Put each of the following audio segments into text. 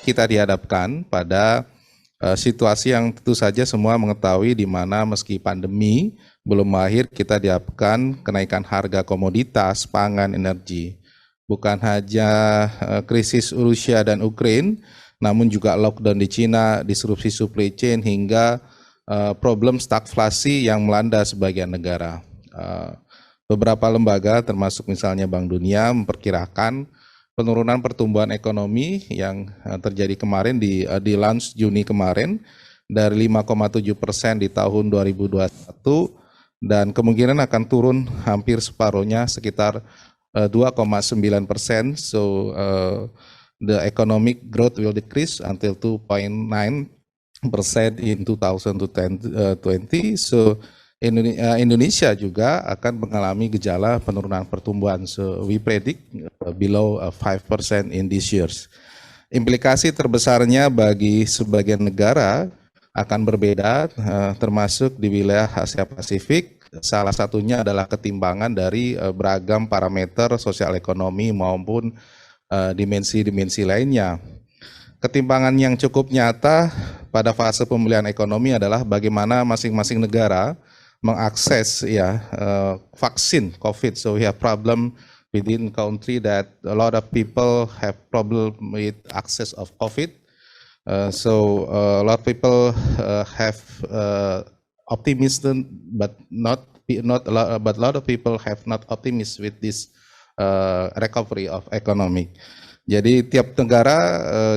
kita dihadapkan pada situasi yang tentu saja semua mengetahui, di mana meski pandemi belum berakhir, kita dihadapkan kenaikan harga komoditas, pangan, energi. Bukan hanya krisis Rusia dan Ukraina, namun juga lockdown di Cina, disrupsi supply chain, hingga problem stagflasi yang melanda sebagian negara. Beberapa lembaga termasuk misalnya Bank Dunia memperkirakan penurunan pertumbuhan ekonomi yang terjadi kemarin di launch Juni kemarin dari 5,7% di tahun 2021, dan kemungkinan akan turun hampir separuhnya sekitar 2,9%. So the economic growth will decrease until 2.9% in 2020. So Indonesia juga akan mengalami gejala penurunan pertumbuhan. So we predict below 5% in this years. Implikasi terbesarnya bagi sebagian negara akan berbeda, termasuk di wilayah Asia Pasifik. Salah satunya adalah ketimbangan dari beragam parameter sosial ekonomi maupun dimensi-dimensi lainnya. Ketimbangan yang cukup nyata pada fase pemulihan ekonomi adalah bagaimana masing-masing negara mengakses vaksin COVID. So we have problem within country that a lot of people have problem with access of COVID. So a lot of people have optimism, but a lot of people have not optimism with this recovery of economic. Jadi tiap negara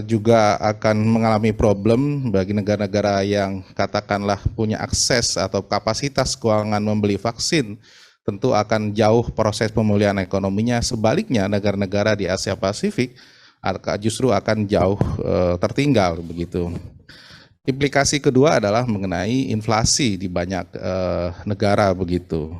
juga akan mengalami problem. Bagi negara-negara yang katakanlah punya akses atau kapasitas keuangan membeli vaksin, tentu akan jauh proses pemulihan ekonominya. Sebaliknya negara-negara di Asia Pasifik justru akan jauh tertinggal begitu. Implikasi kedua adalah mengenai inflasi di banyak negara begitu.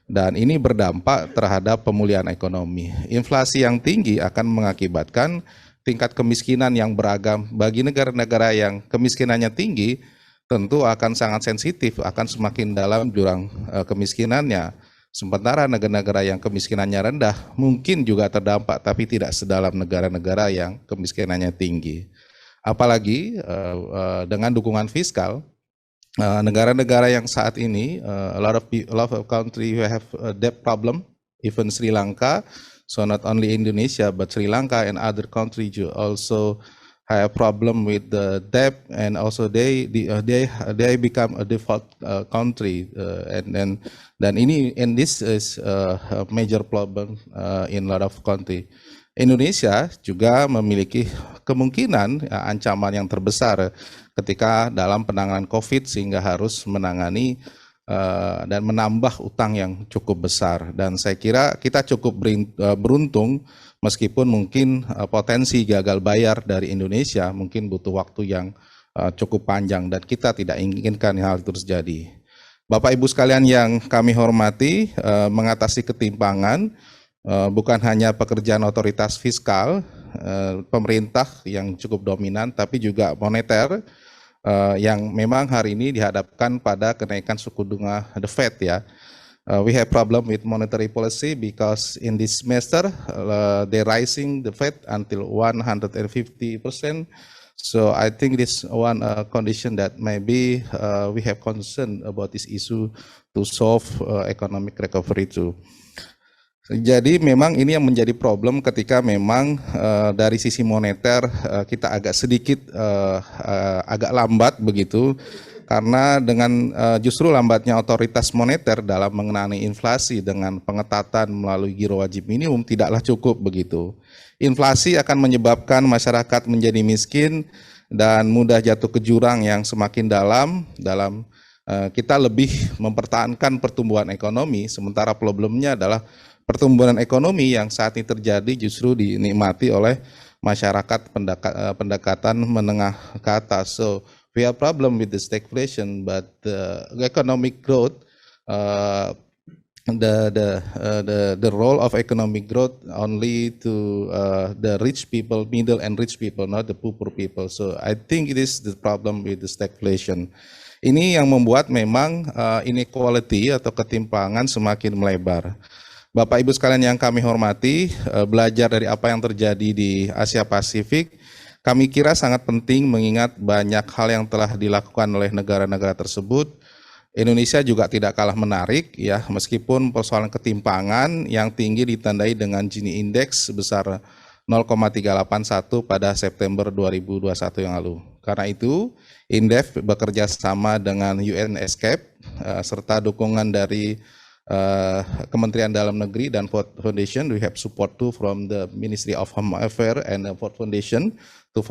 Dan ini berdampak terhadap pemulihan ekonomi. Inflasi yang tinggi akan mengakibatkan tingkat kemiskinan yang beragam. Bagi negara-negara yang kemiskinannya tinggi, tentu akan sangat sensitif, akan semakin dalam jurang kemiskinannya. Sementara negara-negara yang kemiskinannya rendah mungkin juga terdampak, tapi tidak sedalam negara-negara yang kemiskinannya tinggi. Apalagi dengan dukungan fiskal, negara-negara yang saat ini a lot of country who have a debt problem, even Sri Lanka. So not only Indonesia but Sri Lanka and other countries also have problem with the debt, and also they become a default country, and this is a major problem in a lot of country. Indonesia juga memiliki kemungkinan ancaman yang terbesar ketika dalam penanganan COVID, sehingga harus menangani dan menambah utang yang cukup besar. Dan saya kira kita cukup beruntung, meskipun mungkin potensi gagal bayar dari Indonesia mungkin butuh waktu yang cukup panjang, dan kita tidak inginkan hal itu terjadi. Bapak Ibu sekalian yang kami hormati, mengatasi ketimpangan bukan hanya pekerjaan otoritas fiskal, pemerintah yang cukup dominan, tapi juga moneter yang memang hari ini dihadapkan pada kenaikan suku bunga The Fed ya. We have problem with monetary policy because in this semester they rising the Fed until 150%. So I think this one condition that maybe we have concern about this issue to solve economic recovery too. Jadi memang ini yang menjadi problem ketika memang dari sisi moneter kita agak sedikit agak lambat begitu, karena dengan justru lambatnya otoritas moneter dalam mengenai inflasi dengan pengetatan melalui giro wajib minimum tidaklah cukup begitu. Inflasi akan menyebabkan masyarakat menjadi miskin dan mudah jatuh ke jurang yang semakin dalam kita lebih mempertahankan pertumbuhan ekonomi, sementara problemnya adalah pertumbuhan ekonomi yang saat ini terjadi justru dinikmati oleh masyarakat pendekatan menengah ke atas. So we have problem with the stagflation, but the economic growth, the role of economic growth only to the rich people, middle and rich people, not the poor people. So I think it is the problem with the stagflation. Ini yang membuat memang inequality atau ketimpangan semakin melebar. Bapak Ibu sekalian yang kami hormati, belajar dari apa yang terjadi di Asia Pasifik, kami kira sangat penting mengingat banyak hal yang telah dilakukan oleh negara-negara tersebut. Indonesia juga tidak kalah menarik ya, meskipun persoalan ketimpangan yang tinggi ditandai dengan Gini Index sebesar 0,381 pada September 2021 yang lalu. Karena itu, Indef bekerja sama dengan UNESCAP serta dukungan dari Kementerian Dalam Negeri dan Ford Foundation. We have support too from the Ministry of Home Affairs and the Ford Foundation to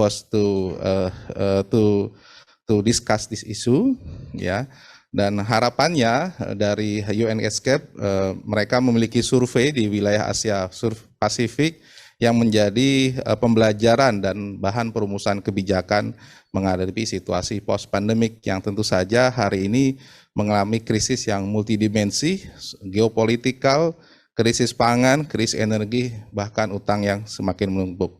discuss this issue, ya. Dan harapannya dari UNESCAP, mereka memiliki survei di wilayah Asia Pasifik yang menjadi pembelajaran dan bahan perumusan kebijakan menghadapi situasi post-pandemik yang tentu saja hari ini mengalami krisis yang multidimensi, geopolitikal, krisis pangan, krisis energi, bahkan utang yang semakin menumpuk.